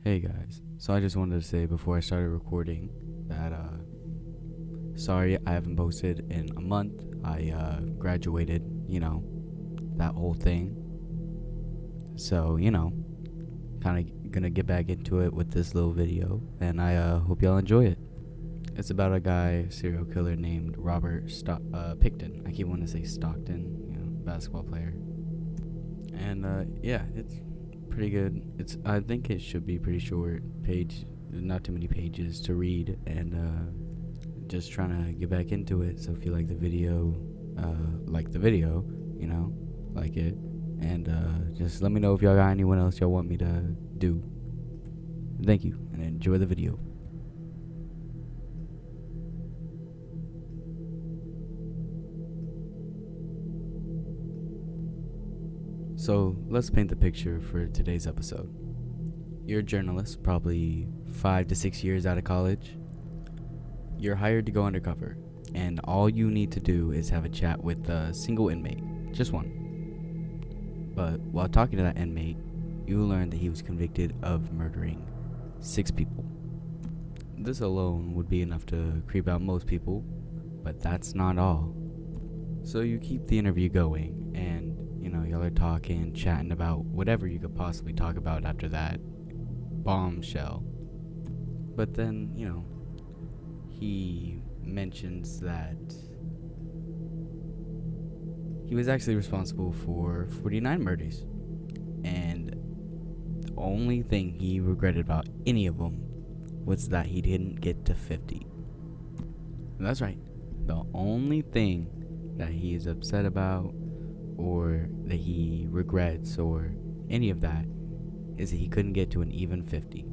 Hey guys, so I just wanted to say before I started recording that sorry I haven't posted in a month. I graduated, that whole thing. So, kind of gonna get back into it with this little video, and I hope y'all enjoy it. It's about a guy, serial killer named Robert Pickton. I keep wanting to say Stockton, basketball player. And yeah, it's pretty good. I think it should be pretty short page, not too many pages to read, and just trying to get back into it. So if you like the video, like it, and just let me know if y'all got anyone else y'all want me to do. Thank you, and enjoy the video. So let's paint the picture for today's episode. You're a journalist, probably 5 to 6 years out of college. You're hired to go undercover, and all you need to do is have a chat with a single inmate, just one. But while talking to that inmate, you learn that he was convicted of murdering 6 people. This alone would be enough to creep out most people, but that's not all. So you keep the interview going, and y'all are talking, chatting about whatever you could possibly talk about after that bombshell. But then, he mentions that he was actually responsible for 49 murders. And the only thing he regretted about any of them was that he didn't get to 50. And that's right. The only thing that he is upset about, or that he regrets, or any of that, is that he couldn't get to an even 50.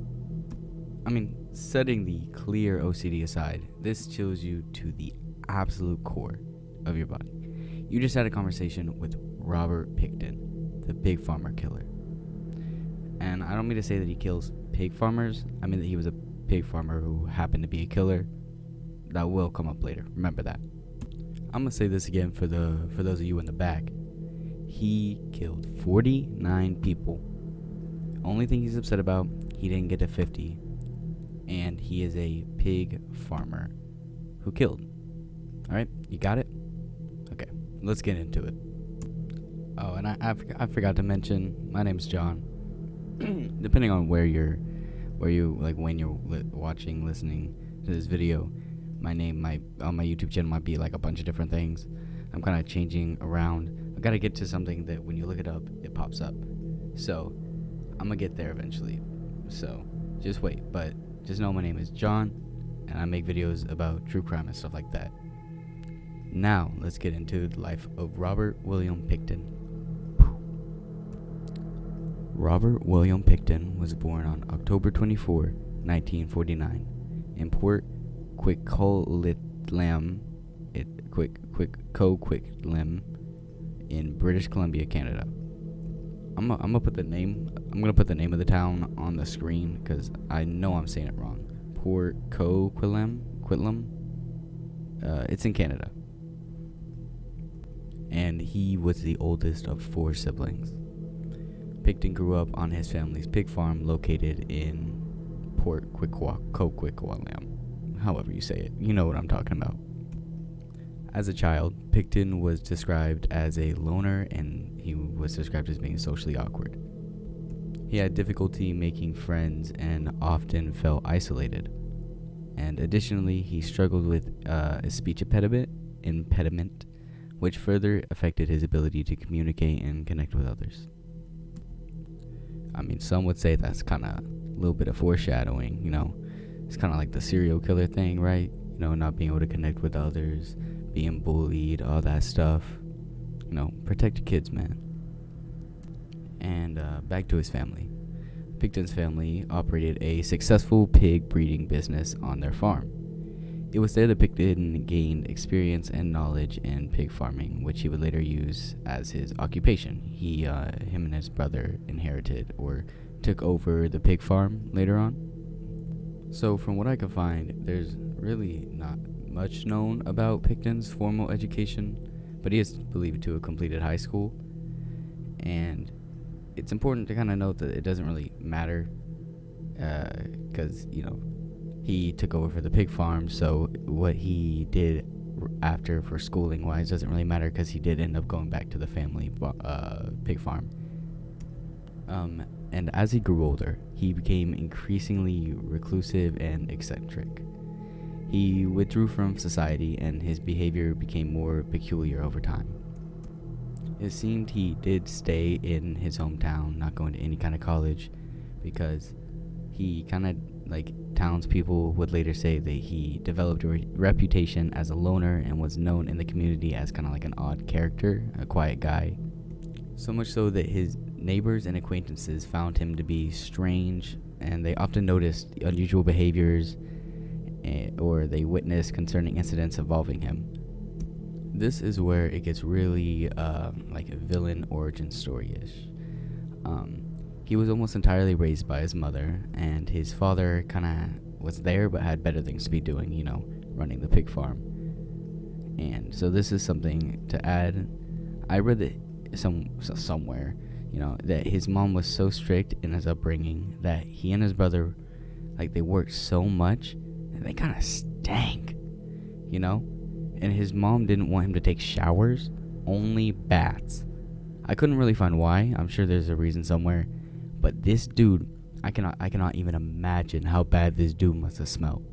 I mean, setting the clear OCD aside, this chills you to the absolute core of your body. You just had a conversation with Robert Pickton, the pig farmer killer. And I don't mean to say that he kills pig farmers. I mean that he was a pig farmer who happened to be a killer. That will come up later. Remember that. I'm gonna say this again for those of you in the back. He killed 49 people. Only thing he's upset about, he didn't get to 50. And he is a pig farmer who killed. Alright, you got it? Okay, let's get into it. Oh, and I forgot to mention, my name's John. Depending on when you're listening to this video, my name on my YouTube channel might be like a bunch of different things. I'm kind of changing around. I've got to get to something that when you look it up, it pops up. So, I'm going to get there eventually. So, just wait. But just know my name is John, and I make videos about true crime and stuff like that. Now, let's get into the life of Robert William Pickton. Robert William Pickton was born on October 24, 1949, in Port Coquitlam, in British Columbia, Canada. I'm gonna put the name of the town on the screen because I know I'm saying it wrong. Port Coquitlam. It's in Canada. And he was the oldest of 4 siblings. Pickton grew up on his family's pig farm located in Port Coquitlam. However you say it, you know what I'm talking about. As a child, Pickton was described as a loner, and he was described as being socially awkward. He had difficulty making friends and often felt isolated. And additionally, he struggled with a speech impediment, which further affected his ability to communicate and connect with others. I mean, some would say that's kind of a little bit of foreshadowing, It's kind of like the serial killer thing, right? Not being able to connect with others, being bullied, all that stuff. Protect your kids, man. And back to his family. Pickton's family operated a successful pig breeding business on their farm. It was there that Pickton gained experience and knowledge in pig farming, which he would later use as his occupation. Him and his brother inherited or took over the pig farm later on. So from what I can find, there's really not much known about Pickton's formal education, but he is believed to have completed high school. And it's important to kind of note that it doesn't really matter because he took over for the pig farm. So what he did after for schooling wise doesn't really matter, because he did end up going back to the family pig farm. And as he grew older, he became increasingly reclusive and eccentric. He withdrew from society, and his behavior became more peculiar over time. It seemed he did stay in his hometown, not going to any kind of college, because he kind of, like, townspeople would later say that he developed a reputation as a loner and was known in the community as kind of like an odd character, a quiet guy. So much so that his neighbors and acquaintances found him to be strange, and they often noticed unusual behaviors or they witnessed concerning incidents involving him. This is where it gets really like a villain origin story-ish. He was almost entirely raised by his mother, and his father kind of was there but had better things to be doing, running the pig farm. And so this is something to add. I read that somewhere, that his mom was so strict in his upbringing that he and his brother, like, they worked so much that they kind of stank, And his mom didn't want him to take showers, only baths. I couldn't really find why. I'm sure there's a reason somewhere. But this dude, I cannot even imagine how bad this dude must have smelled.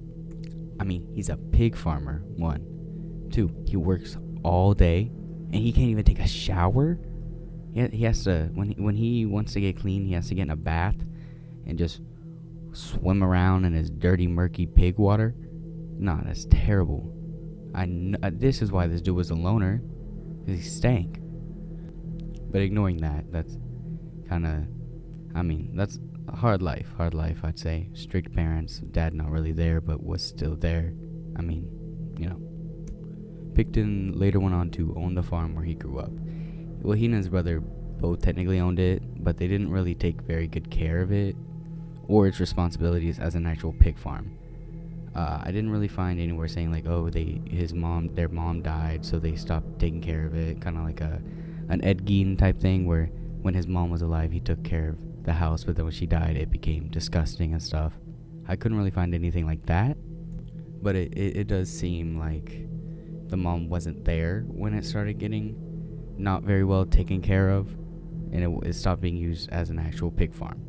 I mean, he's a pig farmer, 1. 2, he works all day, and he can't even take a shower? He has to, when he wants to get clean, he has to get in a bath and just swim around in his dirty, murky pig water. Nah, that's terrible. This is why this dude was a loner, because he stank. But ignoring that, that's kind of, that's a hard life, I'd say. Strict parents, dad not really there, but was still there. Pickton later went on to own the farm where he grew up. Well, he and his brother both technically owned it, but they didn't really take very good care of it or its responsibilities as an actual pig farm. I didn't really find anywhere saying like, oh, their mom died, so they stopped taking care of it. Kind of like an Ed Gein type thing, where when his mom was alive, he took care of the house, but then when she died, it became disgusting and stuff. I couldn't really find anything like that, but it does seem like the mom wasn't there when it started getting not very well taken care of, and it stopped being used as an actual pig farm.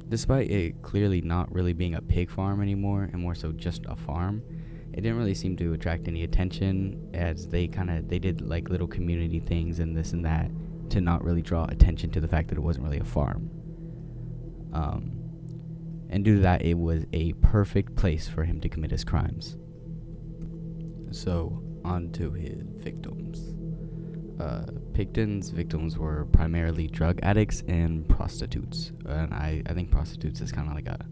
Despite it clearly not really being a pig farm anymore, and more so just a farm, it didn't really seem to attract any attention, as they did like little community things and this and that to not really draw attention to the fact that it wasn't really a farm. And due to that, it was a perfect place for him to commit his crimes. So, on to his victims. Pickton's victims were primarily drug addicts and prostitutes. And I think prostitutes is kind of like a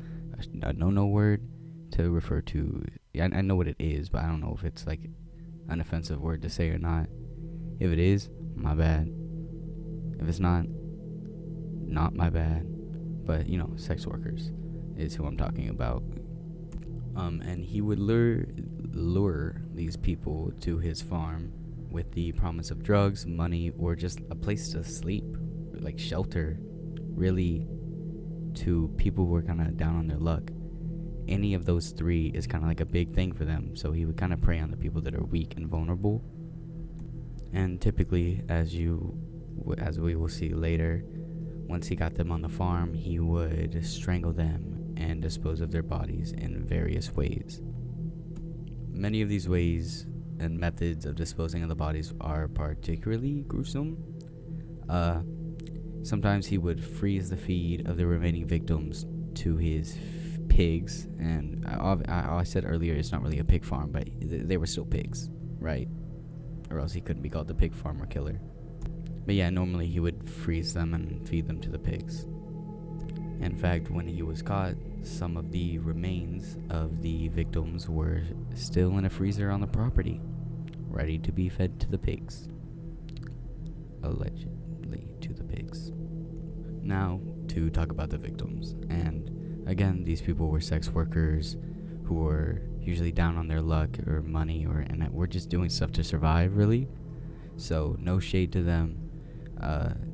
no-no word to refer to. Yeah, I know what it is, but I don't know if it's like an offensive word to say or not. If it is, my bad. If it's not my bad. But, sex workers is who I'm talking about. And he would lure these people to his farm with the promise of drugs, money, or just a place to sleep, like shelter, really, to people who are kind of down on their luck. Any of those three is kind of like a big thing for them, so he would kind of prey on the people that are weak and vulnerable. And typically, as we will see later, once he got them on the farm, he would strangle them and dispose of their bodies in various ways. Many of these ways and methods of disposing of the bodies are particularly gruesome. Sometimes he would freeze the feed of the remaining victims to his pigs, and I said earlier it's not really a pig farm, but they were still pigs, right? Or else he couldn't be called the pig farmer killer. But yeah, normally he would freeze them and feed them to the pigs. In fact, when he was caught, some of the remains of the victims were still in a freezer on the property, ready to be fed to the pigs. Allegedly to the pigs. Now, to talk about the victims. And again, these people were sex workers who were usually down on their luck or money, and were just doing stuff to survive, really. So, no shade to them.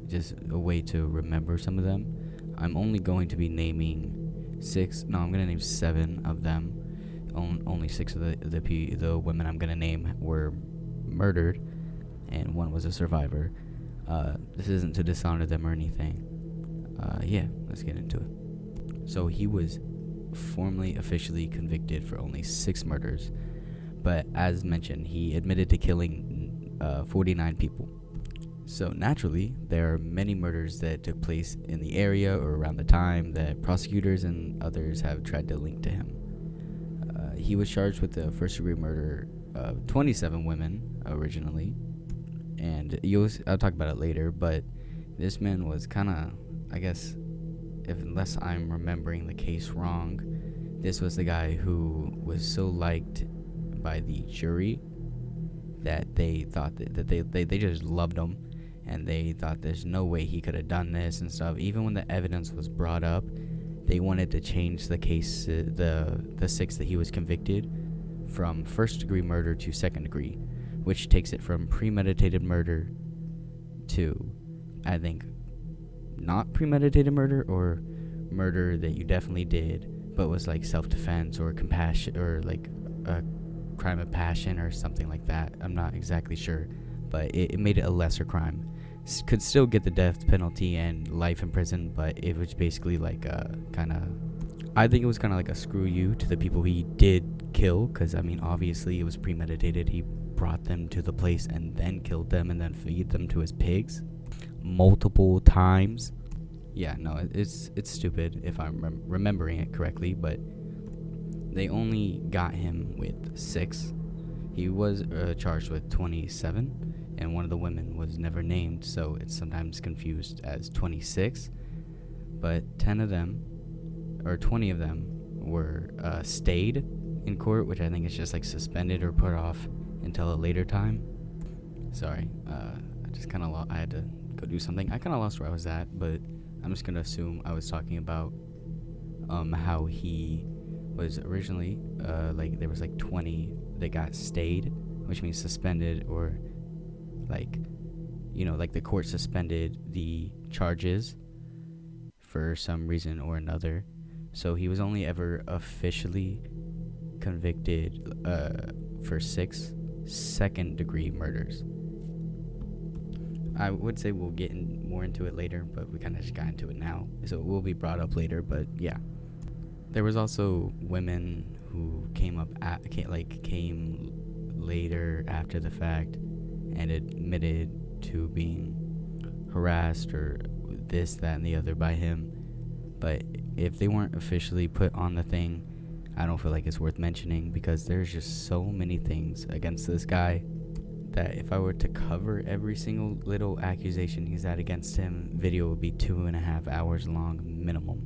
Just a way to remember some of them. I'm only going to be naming six. No, I'm gonna name 7 of them. Only 6 of the women I'm gonna name were murdered, and 1 was a survivor. This isn't to dishonor them or anything. Yeah, let's get into it. So he was formally officially convicted for only 6 murders, but as mentioned, he admitted to killing 49 people. So naturally, there are many murders that took place in the area or around the time that prosecutors and others have tried to link to him. He was charged with the first-degree murder of 27 women originally, and I'll talk about it later, but this man was kind of, I guess, unless I'm remembering the case wrong, this was the guy who was so liked by the jury that they thought that they just loved him, and they thought there's no way he could have done this and stuff. Even when the evidence was brought up, they wanted to change the case, the 6 that he was convicted, from first-degree murder to second-degree, which takes it from premeditated murder to, I think, not premeditated murder, or murder that you definitely did, but was like self-defense or compassion, or like a crime of passion or something like that. I'm not exactly sure, but it made it a lesser crime. Could still get the death penalty and life in prison, but it was basically like I think it was kind of like a screw you to the people he did kill, because I mean, obviously it was premeditated. He brought them to the place and then killed them and then feed them to his pigs multiple times. Yeah, no, it's stupid if I'm remembering it correctly, but they only got him with 6. He was charged with 27, and one of the women was never named, so it's sometimes confused as 26. But 10 of them, or 20 of them, were stayed in court, which I think is just like suspended or put off until a later time. Sorry, I just kind of I had to go do something. I kind of lost where I was at, but I'm just gonna assume I was talking about how he was originally like there was like 20 that got stayed, which means suspended, or like, you know, like the court suspended the charges for some reason or another. So he was only ever officially convicted for 6 second-degree murders. I would say we'll get more into it later, but we kind of just got into it now, so it will be brought up later. But yeah, there was also women who came later after the fact and admitted to being harassed or this, that, and the other by him. But if they weren't officially put on the thing, I don't feel like it's worth mentioning, because there's just so many things against this guy that if I were to cover every single little accusation he's had against him, video would be 2.5 hours long minimum.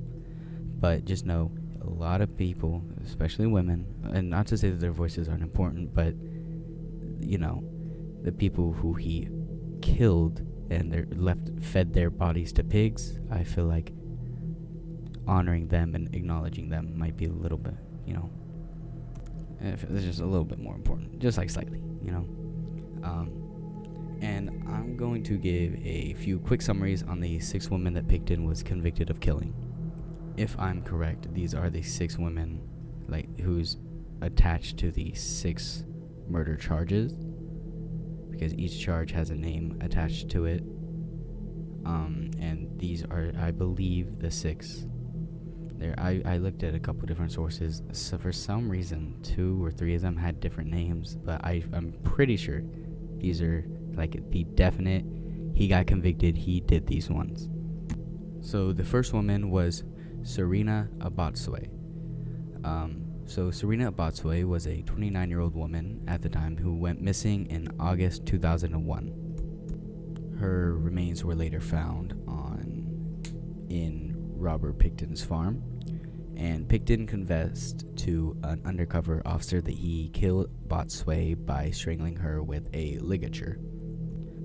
But just know, a lot of people, especially women, and not to say that their voices aren't important, but you know, the people who he killed and fed their bodies to pigs, I feel like honoring them and acknowledging them might be a little bit, you know, it's just a little bit more important, just like slightly, you know. And I'm going to give a few quick summaries on the 6 women that Pickton was convicted of killing. If I'm correct, these are the 6 women who's attached to the 6 murder charges, because each charge has a name attached to it. And these are, I believe, the 6. I looked at a couple different sources, so for some reason 2 or 3 of them had different names, but I'm pretty sure these are like the definite, he got convicted, he did these ones. So the first woman was Serena Abotswe. So Serena Abotswe was a 29-year-old woman at the time who went missing in August 2001. Her remains were later found in Robert Pickton's farm, and Pickton confessed to an undercover officer that he killed Abotswe by strangling her with a ligature.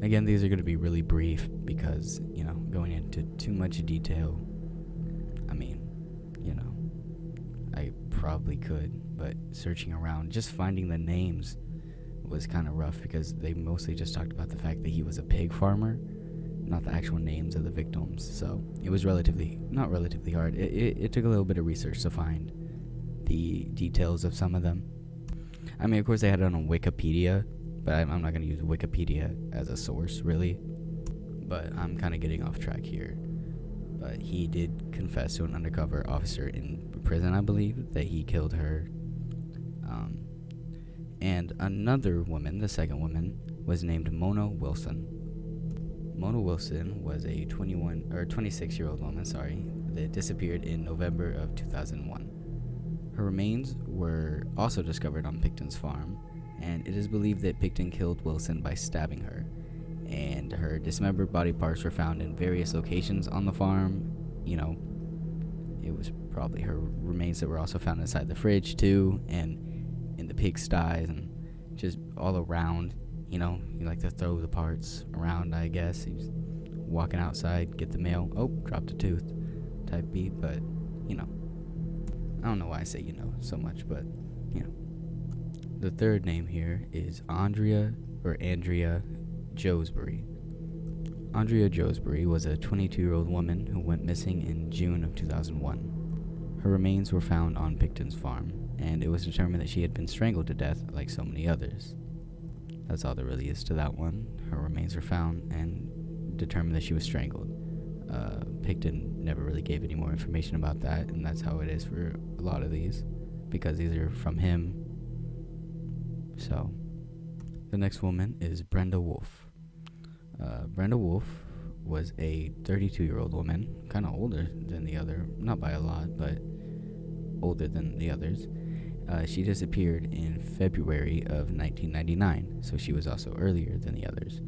Again, these are going to be really brief because, you know, going into too much detail, I mean, you know, I probably could, but searching around, just finding the names was kind of rough, because they mostly just talked about the fact that he was a pig farmer, not the actual names of the victims. So it was not relatively hard. It took a little bit of research to find the details of some of them. I mean, of course, they had it on Wikipedia, but I'm not going to use Wikipedia as a source, really. But I'm kind of getting off track here. But he did confess to an undercover officer in prison, I believe, that he killed her. And another woman, the second woman, was named Mona Wilson. Mona Wilson was a 26-year-old woman, that disappeared in November of 2001. Her remains were also discovered on Pickton's farm, and it is believed that Pickton killed Wilson by stabbing her. And her dismembered body parts were found in various locations on the farm. You know, it was probably her remains that were also found inside the fridge too, and in the pigsties, and just all around. You know, you like to throw the parts around, I guess. He's walking outside, get the mail, dropped a tooth type beat. But, you know, I don't know why I say so much, but, The third name here is Andrea Josbury. Andrea Josbury was a 22-year-old woman who went missing in June of 2001. Her remains were found on Pickton's farm, and it was determined that she had been strangled to death like so many others. That's all there really is to that one. Her remains were found and determined that she was strangled. Pickton never really gave any more information about that, and that's how it is for a lot of these, because these are from him. So, the next woman is Brenda Wolfe. Brenda Wolfe was a 32-year-old woman, kind of older than the other, not by a lot, but older than the others. She disappeared in February of 1999, so she was also earlier than the others.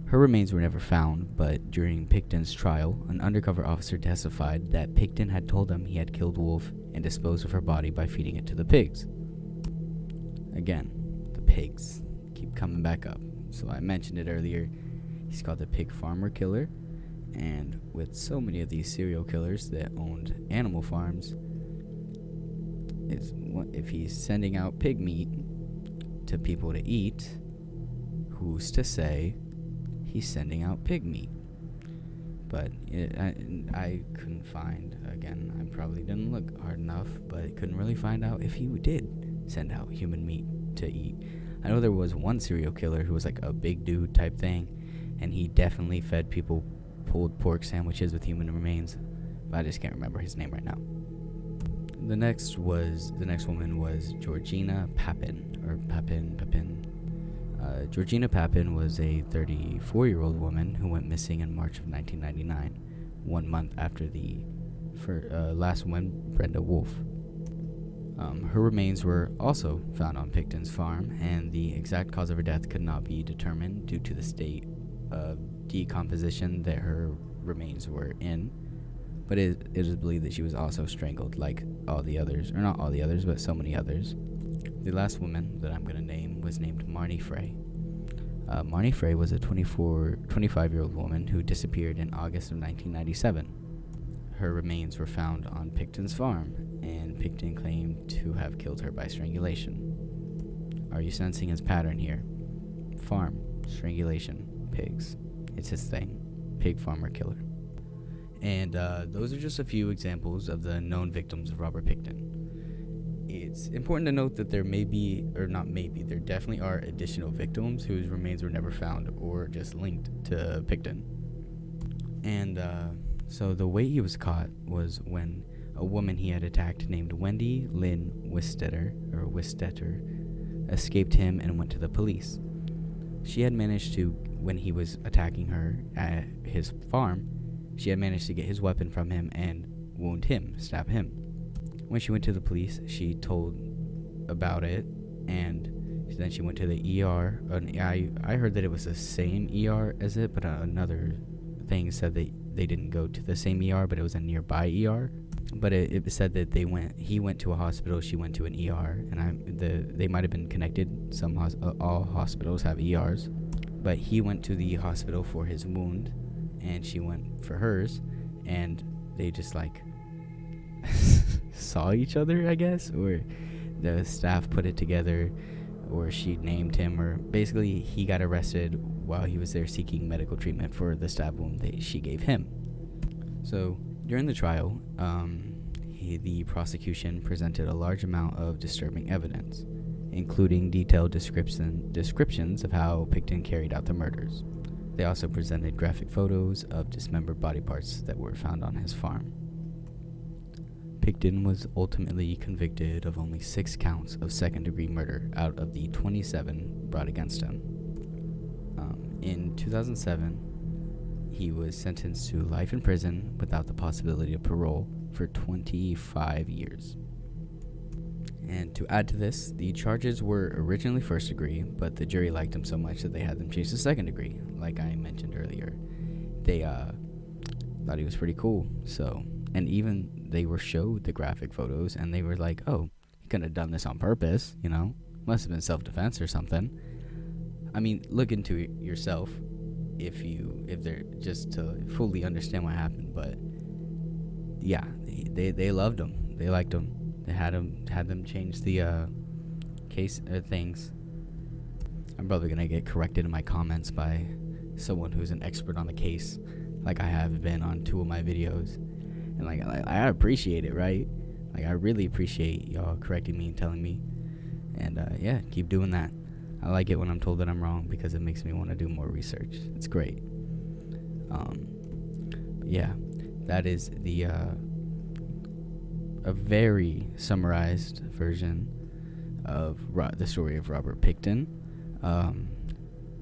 Her remains were never found, but during Pickton's trial, an undercover officer testified that Pickton had told him he had killed Wolfe and disposed of her body by feeding it to the pigs. Again, the pigs keep coming back up. So I mentioned it earlier. He's called the pig farmer killer, and with so many of these serial killers that owned animal farms, if he's sending out pig meat to people to eat, who's to say he's sending out pig meat? But I couldn't find, again, I probably didn't look hard enough, but I couldn't really find out if he did send out human meat to eat. I know there was one serial killer who was like a big dude type thing, and he definitely fed people pulled pork sandwiches with human remains, but I just can't remember his name right now. The next woman was Georgina Papin. Georgina Papin was a 34-year-old woman who went missing in March of 1999, 1 month after the last woman, Brenda Wolfe. Her remains were also found on Pickton's farm, and the exact cause of her death could not be determined due to the state of decomposition that her remains were in. But it is believed that she was also strangled like all the others, or not all the others, but so many others. The last woman that I'm going to name was named Marnie Frey. Marnie Frey was a 25-year-old woman who disappeared in August of 1997. Her remains were found on Pickton's farm, and Pickton claimed to have killed her by strangulation. Are you sensing his pattern here? Farm, strangulation, pigs. It's his thing. Pig farmer killer. And those are just a few examples of the known victims of Robert Pickton. It's important to note that there there definitely are additional victims whose remains were never found or just linked to Pickton. And so the way he was caught was when a woman he had attacked named Wendy Lynn Wistetter escaped him and went to the police. She had managed to, when he was attacking her at his farm, she had managed to get his weapon from him and stab him. When she went to the police, she told about it, and then she went to the ER. I heard that it was the same ER as it, but another thing said that they didn't go to the same ER, but it was a nearby ER. But it said that he went to a hospital, she went to an ER, and they might have been connected. All hospitals have ERs, but he went to the hospital for his wound, and she went for hers, and they just like saw each other, I guess, or the staff put it together, or she named him, or basically he got arrested while he was there seeking medical treatment for the stab wound that she gave him. So during the trial, the prosecution presented a large amount of disturbing evidence, including detailed descriptions of how Pickton carried out the murders. They also presented graphic photos of dismembered body parts that were found on his farm. Pickton was ultimately convicted of only 6 counts of second-degree murder out of the 27 brought against him. In 2007, he was sentenced to life in prison without the possibility of parole for 25 years. And to add to this, the charges were originally first degree, but the jury liked him so much that they had them changed to second degree, like I mentioned earlier. They thought he was pretty cool, so, and even they were showed the graphic photos, and they were like, oh, he couldn't have done this on purpose, you know? Must have been self-defense or something. I mean, look into it yourself if they're just to fully understand what happened, but yeah, they loved him. They liked him. They had them change the case things. I'm probably gonna get corrected in my comments by someone who's an expert on the case, like I have been on 2 of my videos, and like I appreciate it, right? Like I really appreciate y'all correcting me and telling me, and yeah, keep doing that. I like it when I'm told that I'm wrong because it makes me want to do more research. It's great. Yeah, that is a very summarized version of the story of Robert Pickton.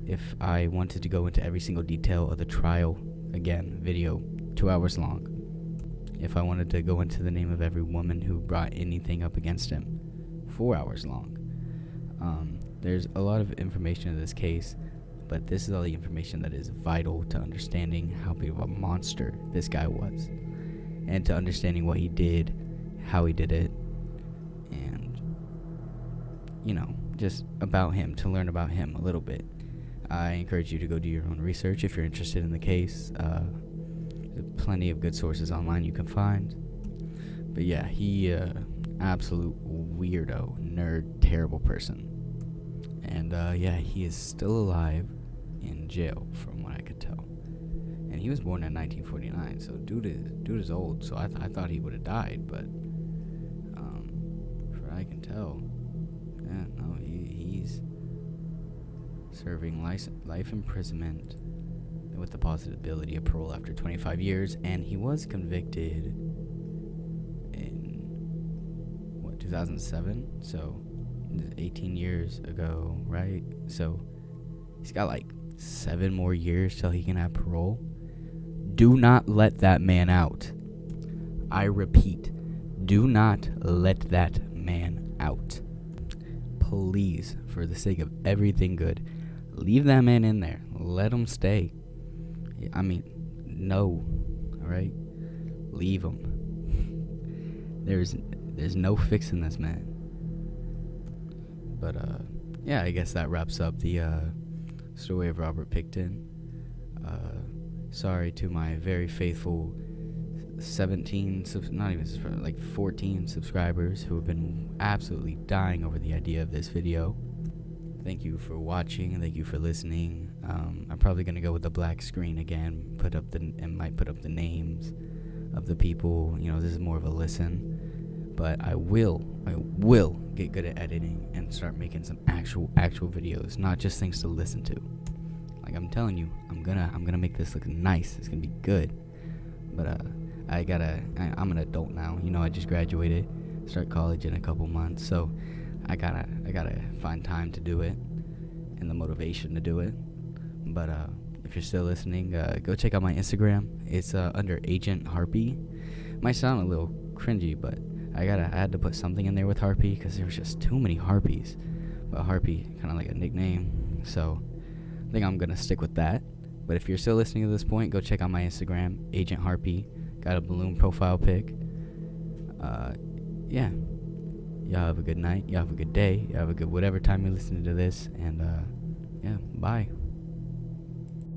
If I wanted to go into every single detail of the trial, again, video 2 hours long. If I wanted to go into the name of every woman who brought anything up against him, 4 hours long. There's a lot of information in this case, but this is all the information that is vital to understanding how big of a monster this guy was, and to understanding what he did, how he did it, and, you know, just about him, to learn about him a little bit. I encourage you to go do your own research if you're interested in the case. There's plenty of good sources online you can find. But yeah, he absolute weirdo, nerd, terrible person. And yeah, he is still alive in jail from what I could tell. And he was born in 1949, so dude is old, so I thought he would have died, but from what I can tell, yeah, no, he's serving life imprisonment with the possibility of parole after 25 years, and he was convicted in 2007, so 18 years ago, right? So he's got like 7 more years till he can have parole. Do not let that man out. I repeat, do not let that man out. Please, for the sake of everything good, leave that man in there. Let him stay. I mean, no, all right? Leave him. There's no fixing this man. But yeah, I guess that wraps up the story of Robert Pickton. Sorry to my very faithful 14 subscribers who have been absolutely dying over the idea of this video. Thank you for watching. Thank you for listening. I'm probably gonna go with the black screen again. Might put up the names of the people. You know, this is more of a listen. But I will get good at editing and start making some actual videos, not just things to listen to. Like I'm telling you, I'm gonna make this look nice. It's gonna be good. But I'm an adult now. You know, I just graduated, start college in a couple months, so I gotta find time to do it and the motivation to do it. But if you're still listening, go check out my Instagram. It's under Agent Harpy. Might sound a little cringy, but I had to put something in there with Harpy because there was just too many Harpies. But Harpy, kind of like a nickname, so I think I'm gonna stick with that. But if you're still listening to this point, go check out my Instagram, Agent Harpy. Got a balloon profile pic. Yeah. Y'all have a good night. Y'all have a good day. Y'all have a good whatever time you're listening to this. And yeah, bye.